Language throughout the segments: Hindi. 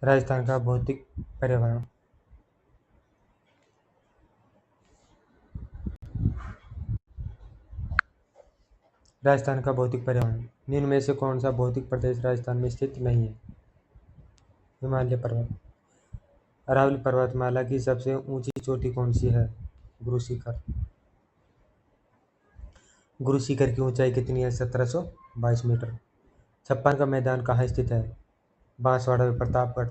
राजस्थान का भौतिक पर्यावरण। राजस्थान का भौतिक पर्यावरण निम्न में से कौन सा भौतिक प्रदेश राजस्थान में स्थित नहीं है? हिमालय पर्वत। अरावली पर्वतमाला की सबसे ऊंची चोटी कौन सी है? गुरु शिखर। गुरु शिखर की ऊंचाई कितनी है? 1722 मीटर। छप्पन का मैदान कहाँ स्थित है? बांसवाड़ा में प्रतापगढ़।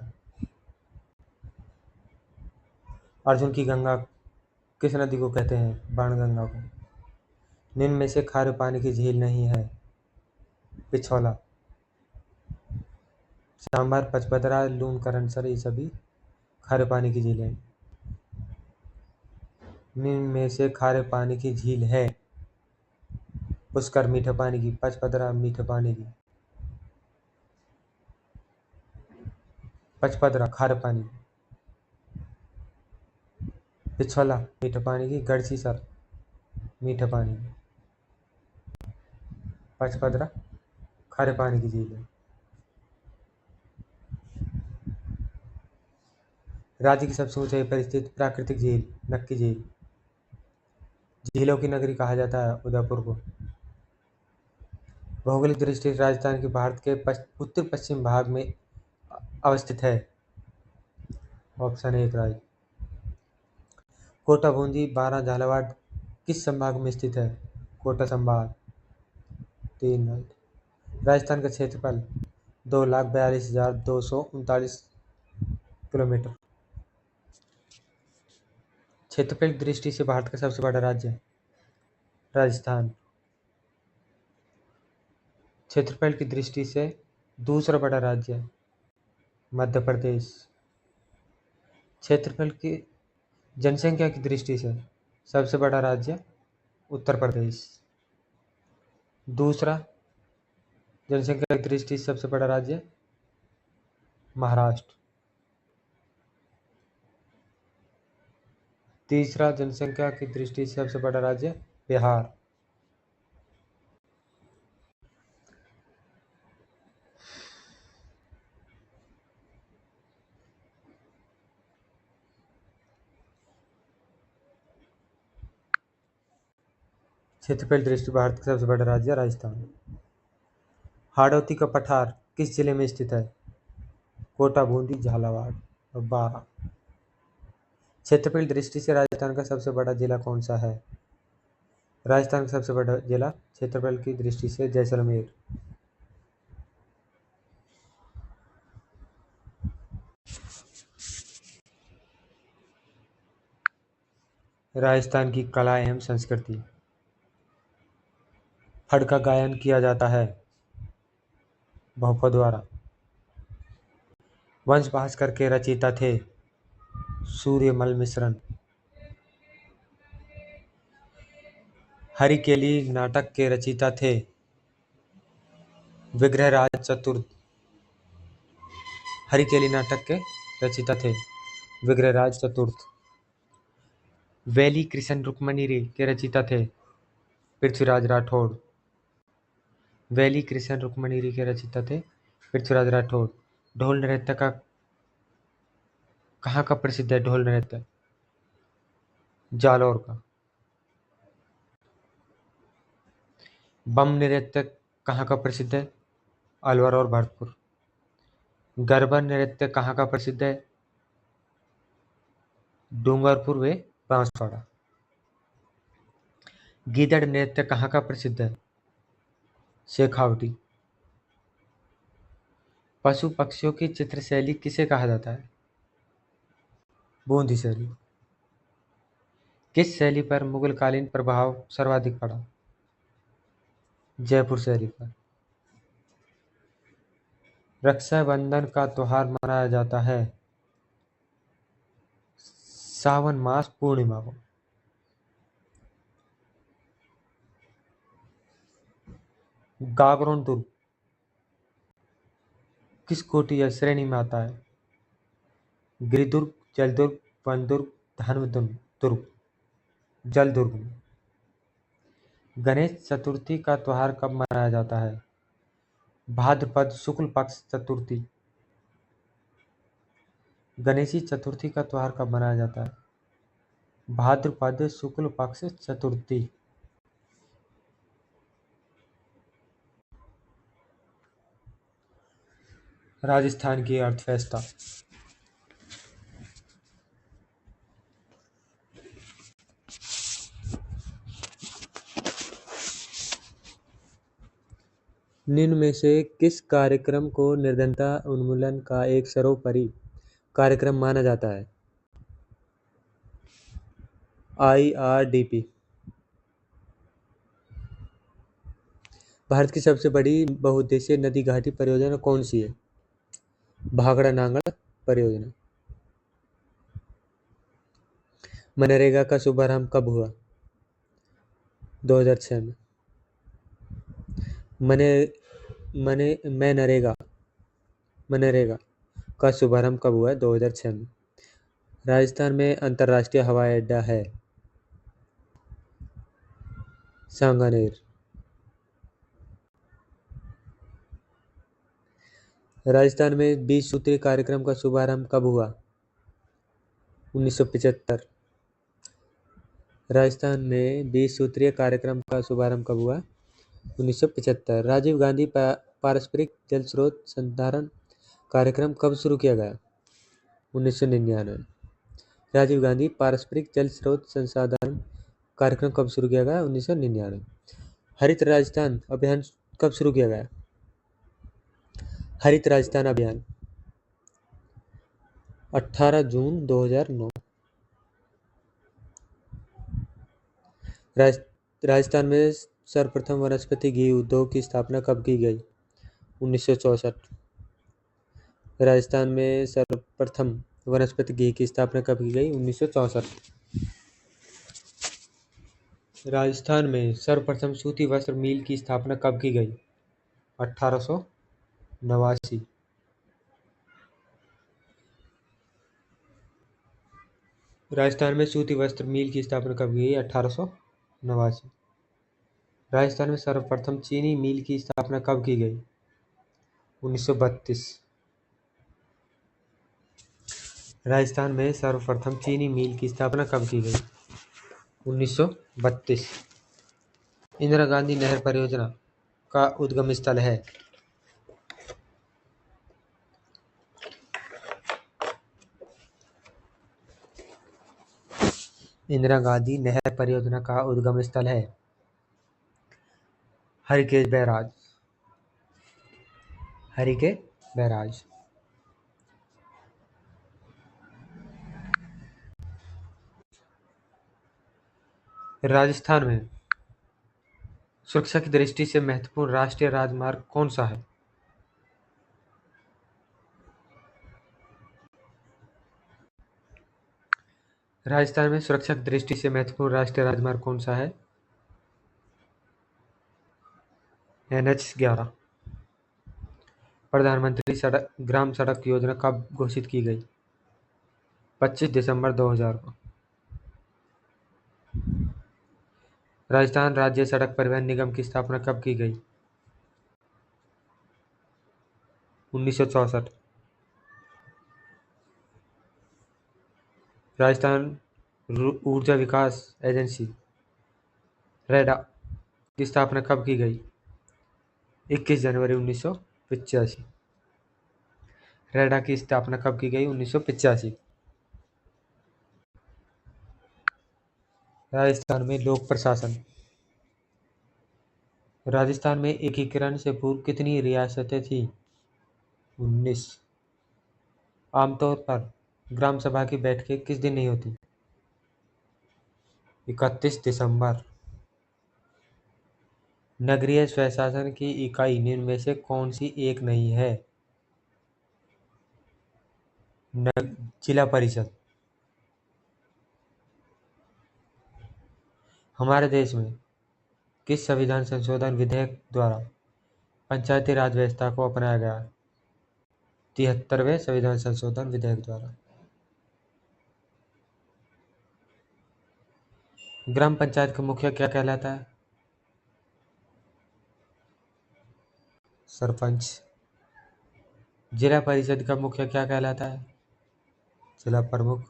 अर्जुन की गंगा किस नदी को कहते हैं? बाणगंगा को। निम्न में से खारे पानी की झील नहीं है? पिछोला। सांभर, पचपदरा, लून, करनसर ये सभी खारे पानी की झील है। निम्न में से खारे पानी की झील है? पुष्कर मीठे पानी की, पचपदरा मीठे पानी की, पचपदरा खारे पानी की, पिछोला मीठे पानी की, गढ़सीसर मीठे पानी की, पचपदरा खारे पानी की झील है। राज्य की सबसे ऊंचाई पर स्थित प्राकृतिक झील? नक्की झील। झीलों की नगरी कहा जाता है उदयपुर को। भौगोलिक दृष्टि से राजस्थान की भारत के उत्तर पश्चिम भाग में अवस्थित है। Option A right. Kota, Bundi, Baran, Jhalawar किस संभाग में स्थित है? कोटा संभाग। 3 राइट। राजस्थान का क्षेत्रफल 2,42,239 किलोमीटर। क्षेत्रफल की दृष्टि से भारत का सबसे बड़ा राज्य? राजस्थान। क्षेत्रफल की दृष्टि से दूसरा बड़ा राज्य? मध्य प्रदेश। क्षेत्रफल की जनसंख्या की दृष्टि से सबसे बड़ा राज्य? उत्तर प्रदेश। दूसरा जनसंख्या की दृष्टि से सबसे बड़ा राज्य? महाराष्ट्र। तीसरा जनसंख्या की दृष्टि से सबसे बड़ा राज्य? बिहार। क्षेत्रफल दृष्टि भारत का सबसे बड़ा राज्य? राजस्थान। हाड़ौती का पठार किस जिले में स्थित है? कोटा, बूंदी, झालावाड़ और बारां। क्षेत्रफल दृष्टि से राजस्थान का सबसे बड़ा जिला कौन सा है? राजस्थान का सबसे बड़ा जिला क्षेत्रफल की दृष्टि से जैसलमेर। राजस्थान की कला एवं संस्कृति। फड़ का गायन किया जाता है भोपों द्वारा। वंश भास्कर के रचयिता थे सूर्यमल मिश्रण। हरिकेली नाटक के रचयिता थे विग्रहराज चतुर्थ। हरिकेली नाटक के रचयिता थे विग्रहराज चतुर्थ। वैली कृष्ण रुक्मणी के रचयिता थे पृथ्वीराज राठौड़। वैली कृष्ण रुक्मणी के रचयिता थे पृथ्वीराज राठौड़। ढोल नृत्य का कहाँ का प्रसिद्ध है? ढोल नृत्य जालौर का। बम नृत्य कहाँ का प्रसिद्ध है? अलवर और भरतपुर। गरबा नृत्य कहाँ का प्रसिद्ध है? डूंगरपुर व बांसवाड़ा। गीदड़ नृत्य कहाँ का प्रसिद्ध है? शेखावटी। पशु पक्षियों की चित्र शैली किसे कहा जाता है? बूंदी शैली। किस शैली पर मुगलकालीन प्रभाव सर्वाधिक पड़ा? जयपुर शैली पर। रक्षाबंधन का त्योहार मनाया जाता है सावन मास पूर्णिमा को। गागरोन दुर्ग किस कोटि या श्रेणी में आता है? गिरिदुर्ग, जलदुर्ग, वनदुर्ग, दुर्ग। जलदुर्ग में। गणेश चतुर्थी का त्योहार कब मनाया जाता है? भाद्रपद शुक्ल पक्ष चतुर्थी। गणेशी चतुर्थी का त्योहार कब मनाया जाता है? भाद्रपद शुक्ल पक्ष चतुर्थी। राजस्थान की अर्थव्यवस्था। निम्न में से किस कार्यक्रम को निर्धनता उन्मूलन का एक सर्वोपरि कार्यक्रम माना जाता है? IRDP। भारत की सबसे बड़ी बहुउद्देशीय नदी घाटी परियोजना कौन सी है? भाखड़ा नांगल परियोजना। मनरेगा का शुभारंभ कब हुआ? 2006 में। मने मने मनरेगा का शुभारंभ कब हुआ है? 2006 में। राजस्थान में अंतर्राष्ट्रीय हवाई अड्डा है? सांगानेर। राजस्थान में 20 सूत्रीय कार्यक्रम का शुभारंभ कब हुआ? 1975। राजस्थान में 20 सूत्रीय कार्यक्रम का शुभारंभ कब हुआ? 1975। राजीव गांधी पारस्परिक जल स्रोत संधारण कार्यक्रम कब शुरू किया गया? 1999। राजीव गांधी पारस्परिक जल स्रोत संसाधन कार्यक्रम कब शुरू किया गया? 1999। हरित राजस्थान अभियान कब शुरू किया गया? हरित राजस्थान अभियान 18 जून 2009। राजस्थान में सर्वप्रथम वनस्पति घी उद्योग की स्थापना कब की गई? 1964। राजस्थान में सर्वप्रथम वनस्पति घी की स्थापना कब की गई? 1964। राजस्थान में सर्वप्रथम सूती वस्त्र मिल की स्थापना कब की गई? 1889। राजस्थान में सूती वस्त्र मिल की स्थापना कब की गई? 1889। राजस्थान में सर्वप्रथम चीनी मिल की स्थापना कब की गई? 1932। राजस्थान में सर्वप्रथम चीनी मिल की स्थापना कब की गई? 1932। इंदिरा गांधी नहर परियोजना का उद्गम स्थल है? इंदिरा गांधी नहर परियोजना का उद्गम स्थल है हरिकेश बैराज। हरिकेश बैराज। राजस्थान में सुरक्षा की दृष्टि से महत्वपूर्ण राष्ट्रीय राजमार्ग कौन सा है? राजस्थान में सुरक्षा की दृष्टि से महत्वपूर्ण राष्ट्रीय राजमार्ग कौन सा है? NH11। प्रधानमंत्री ग्राम सड़क योजना कब घोषित की गई? 25 दिसंबर 2000 को। राजस्थान राज्य सड़क परिवहन निगम की स्थापना कब की गई? 1964। राजस्थान ऊर्जा विकास एजेंसी रेडा की स्थापना कब की गई? 21 जनवरी 1985। रेडा की स्थापना कब की गई? 1985। राजस्थान में लोक प्रशासन। राजस्थान में एकीकरण से पूर्व कितनी रियासतें थीं? 19। आमतौर पर ग्राम सभा की बैठकें किस दिन नहीं होती? 31 दिसंबर। नगरीय स्वशासन की इकाई निम्न में से कौन सी एक नहीं है? जिला परिषद। हमारे देश में किस संविधान संशोधन विधेयक द्वारा पंचायती राज व्यवस्था को अपनाया गया? 73वें संविधान संशोधन विधेयक द्वारा। ग्राम पंचायत का मुखिया क्या कहलाता है? सरपंच। जिला परिषद का मुखिया क्या कहलाता है? जिला प्रमुख।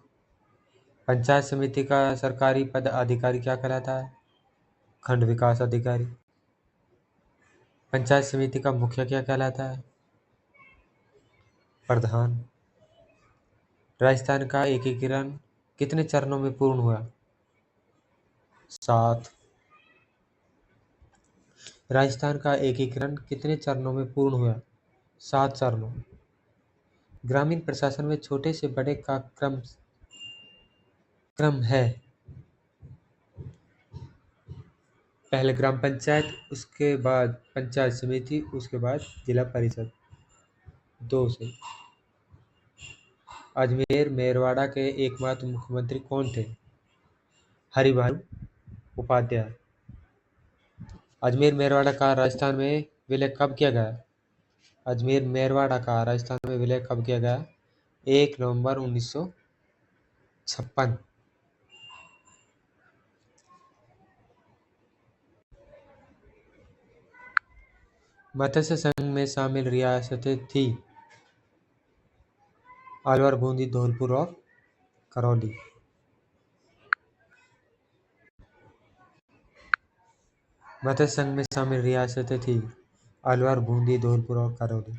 पंचायत समिति का सरकारी पद अधिकारी क्या कहलाता है? खंड विकास अधिकारी। पंचायत समिति का मुखिया क्या कहलाता है? प्रधान। राजस्थान का एकीकरण कितने चरणों में पूर्ण हुआ? 7। राजस्थान का एकीकरण कितने चरणों में पूर्ण हुआ? 7 चरणों। ग्रामीण प्रशासन में छोटे से बड़े का क्रम है। पहले ग्राम पंचायत, उसके बाद पंचायत समिति, उसके बाद जिला परिषद। 2 से। अजमेर मेरवाड़ा के एकमात्र मुख्यमंत्री कौन थे? हरिभाऊ उपाध्याय। अजमेर मेरवाड़ा का राजस्थान में विलय कब किया गया? अजमेर मेरवाड़ा का राजस्थान में विलय कब किया गया? 1 नवंबर 1956। मत्स्य संघ में शामिल रियासतें थी अलवर, बूंदी, धौलपुर और करौली। मत्स्य संघ में शामिल रियासतें थी अलवर, बूंदी, धौलपुर और करौली।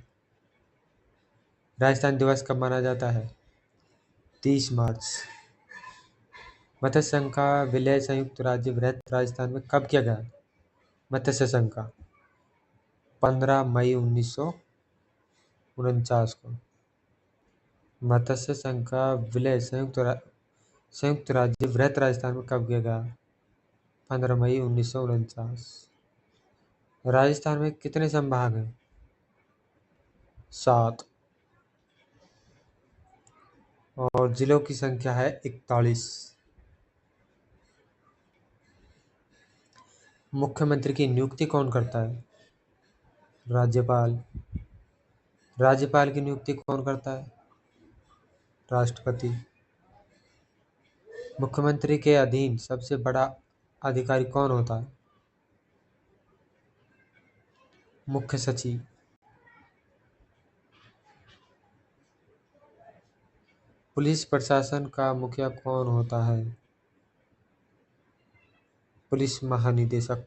राजस्थान दिवस कब मनाया जाता है? 30 मार्च। मत्स्य संघ का विलय संयुक्त राज्य वृहत राजस्थान में कब किया गया? मत्स्य संघ का 15 मई 1949 को। मत्स्य संघ का विलय संयुक्त राज्य वृहत राजस्थान में कब किया गया? 15 मई 1949। राजस्थान में कितने संभाग हैं? 7। और जिलों की संख्या है 41। मुख्यमंत्री की नियुक्ति कौन करता है? राज्यपाल। राज्यपाल की नियुक्ति कौन करता है? राष्ट्रपति। मुख्यमंत्री के अधीन सबसे बड़ा अधिकारी कौन होता है? मुख्य सचिव। पुलिस प्रशासन का मुखिया कौन होता है? पुलिस महानिदेशक।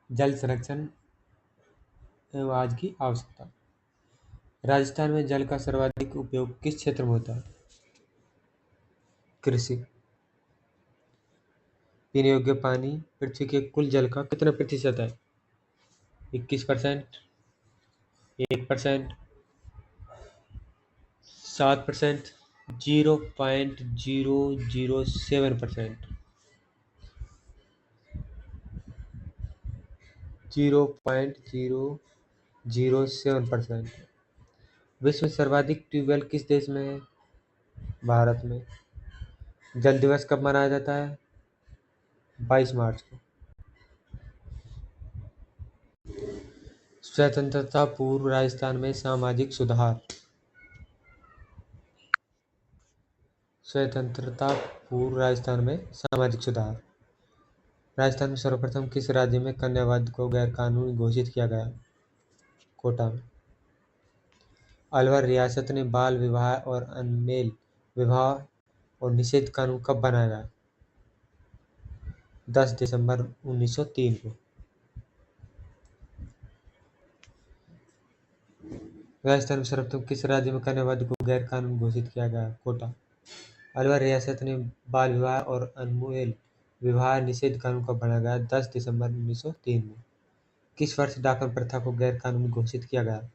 जल संरक्षण एवं आज की आवश्यकता। राजस्थान में जल का सर्वाधिक उपयोग किस क्षेत्र में होता है? कृषि। पीने योग्य पानी पृथ्वी के कुल जल का कितना प्रतिशत है? 21%, 1%, 7%, 0.007%। 0.007%। विश्व में सर्वाधिक ट्यूबवेल किस देश में है? भारत में। जल दिवस कब मनाया जाता है? 22 मार्च को। स्वतंत्रता पूर्व राजस्थान में सामाजिक सुधार। स्वतंत्रता पूर्व राजस्थान में सामाजिक सुधार। राजस्थान में सर्वप्रथम किस राज्य में कन्यावध को गैरकानूनी घोषित किया गया? कोटा में। अलवर रियासत ने बाल विवाह और अनमेल विवाह और निषेध कानून कब बनाया गया? 10 दिसंबर 1903 को। राजस्थान में सर्वप्रथम किस राज्य में कन्यावध को गैर कानूनी घोषित किया गया? कोटा। अलवर रियासत ने बाल विवाह और अनमेल विवाह निषेध कानून कब बनाया गया? 10 दिसंबर 1903 में। किस वर्ष डाकन प्रथा को गैर कानूनी घोषित किया गया?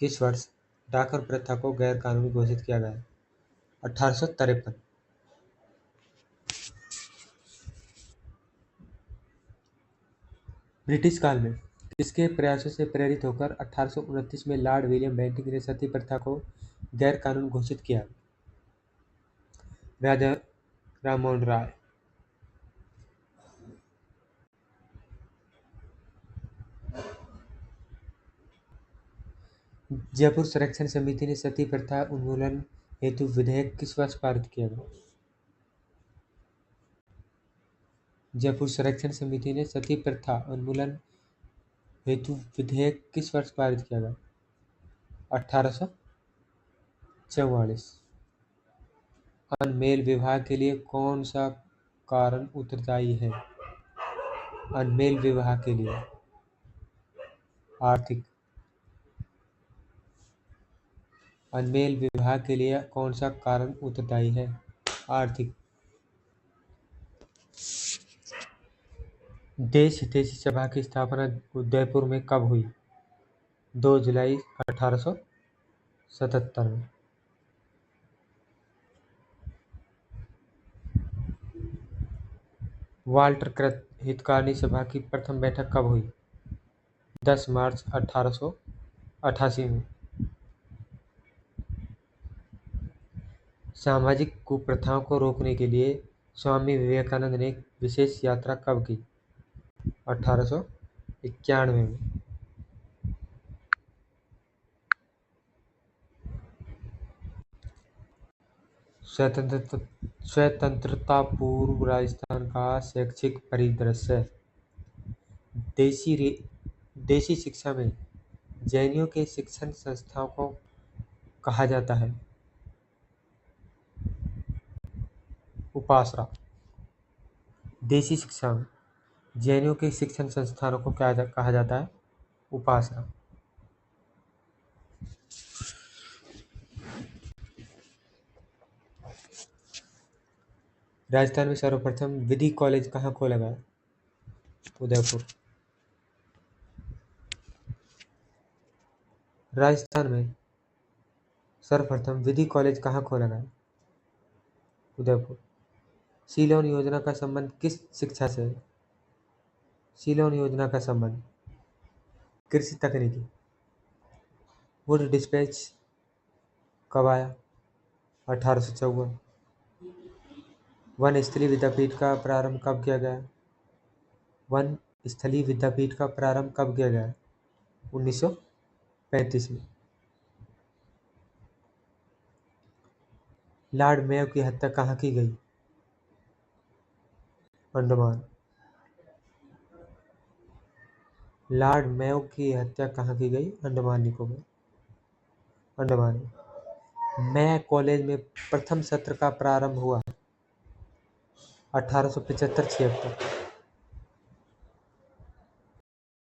किस वर्ष डाकन प्रथा को गैर कानूनी घोषित किया गया? 1853। ब्रिटिश काल में किसके प्रयासों से प्रेरित होकर 1829 में लॉर्ड विलियम बेंटिक ने सती प्रथा को गैर कानूनी घोषित किया? राजा राममोहन राय। जयपुर संरक्षण समिति ने सती प्रथा उन्मूलन हेतु विधेयक किस वर्ष पारित किया गया? जयपुर संरक्षण समिति ने सती प्रथा उन्मूलन हेतु विधेयक किस वर्ष पारित किया गया? 1844। अनमेल विवाह के लिए कौन सा कारण उत्तरदायी है? अनमेल विवाह के लिए आर्थिक। अनमेल विवाह के लिए कौन सा कारण उत्तरदायी है? आर्थिक। देश हितैषी सभा की स्थापना उदयपुर में कब हुई? 2 जुलाई 1877 में। वाल्टर कृत हितकारिणी सभा की प्रथम बैठक कब हुई? 10 मार्च 1888 में। सामाजिक कुप्रथाओं को रोकने के लिए स्वामी विवेकानंद ने एक विशेष यात्रा कब की? 1891 में। स्वतंत्रता पूर्व राजस्थान का शैक्षिक परिदृश्य। देशी शिक्षा में जैनियों के शिक्षण संस्थाओं को कहा जाता है? उपासना। देशी शिक्षा में जैनियों के शिक्षण संस्थानों को कहा जाता है? उपासना। राजस्थान में सर्वप्रथम विधि कॉलेज कहाँ खोला गया? उदयपुर। राजस्थान में सर्वप्रथम विधि कॉलेज कहाँ खोला गया? उदयपुर। सीलोन योजना का संबंध किस शिक्षा से है? सीलोन योजना का संबंध कृषि तकनीकी। वुड डिस्पैच कब आया? 1854। वन स्थलीय विद्यापीठ का प्रारंभ कब किया गया? वन स्थलीय विद्यापीठ का प्रारंभ कब किया गया? 1935 में। लॉर्ड मेयो की हत्या कहाँ की गई? अंडमान। लॉर्ड मेयो की हत्या कहाँ की गई? अंडमान निकोबार। अंडमान में। मैं कॉलेज में प्रथम सत्र का प्रारंभ हुआ 1875-76।